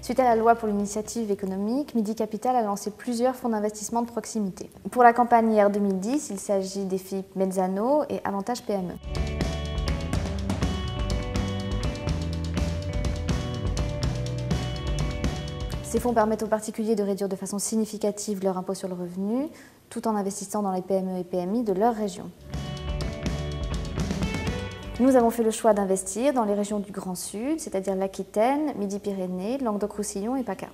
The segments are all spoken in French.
Suite à la loi pour l'initiative économique, Midi Capital a lancé plusieurs fonds d'investissement de proximité. Pour la campagne IR 2010, il s'agit des FIP Mezzano et Avantage PME. Ces fonds permettent aux particuliers de réduire de façon significative leur impôt sur le revenu, tout en investissant dans les PME et PMI de leur région. Nous avons fait le choix d'investir dans les régions du Grand Sud, c'est-à-dire l'Aquitaine, Midi-Pyrénées, Languedoc-Roussillon et PACA.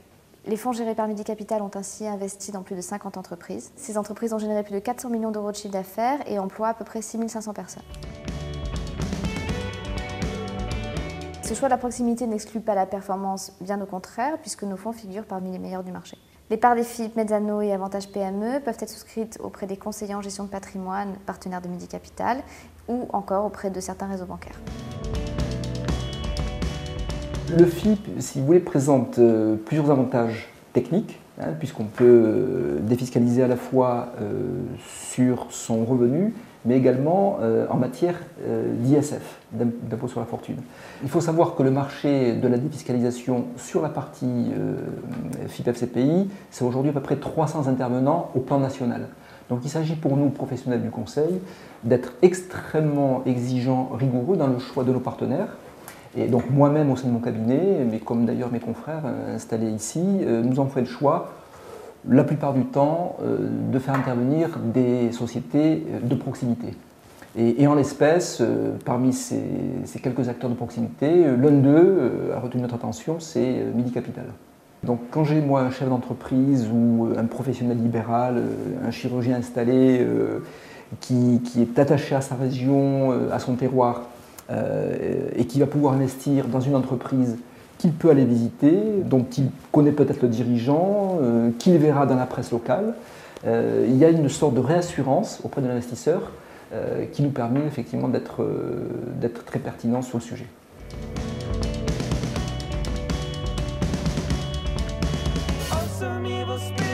Les fonds gérés par Midi Capital ont ainsi investi dans plus de 50 entreprises. Ces entreprises ont généré plus de 400 millions d'euros de chiffre d'affaires et emploient à peu près 6 500 personnes. Ce choix de la proximité n'exclut pas la performance, bien au contraire, puisque nos fonds figurent parmi les meilleurs du marché. Les parts des FIP Mezzano et Avantage PME peuvent être souscrites auprès des conseillers en gestion de patrimoine partenaires de Midi Capital ou encore auprès de certains réseaux bancaires. Le FIP, si vous voulez, présente plusieurs avantages techniques, puisqu'on peut défiscaliser à la fois sur son revenu, mais également en matière d'ISF, d'impôt sur la fortune. Il faut savoir que le marché de la défiscalisation sur la partie FIP-FCPI, c'est aujourd'hui à peu près 300 intervenants au plan national. Donc il s'agit pour nous, professionnels du conseil, d'être extrêmement exigeants, rigoureux dans le choix de nos partenaires. Et donc moi-même au sein de mon cabinet, mais comme d'ailleurs mes confrères installés ici, nous avons fait le choix la plupart du temps de faire intervenir des sociétés de proximité. Et en l'espèce, parmi ces quelques acteurs de proximité, l'un d'eux a retenu notre attention, c'est Midi Capital. Donc quand j'ai moi un chef d'entreprise ou un professionnel libéral, un chirurgien installé qui est attaché à sa région, à son terroir, et qui va pouvoir investir dans une entreprise qu'il peut aller visiter, dont il connaît peut-être le dirigeant, qu'il verra dans la presse locale, il y a une sorte de réassurance auprès de l'investisseur qui nous permet effectivement d'être très pertinent sur le sujet. Awesome evil spirit.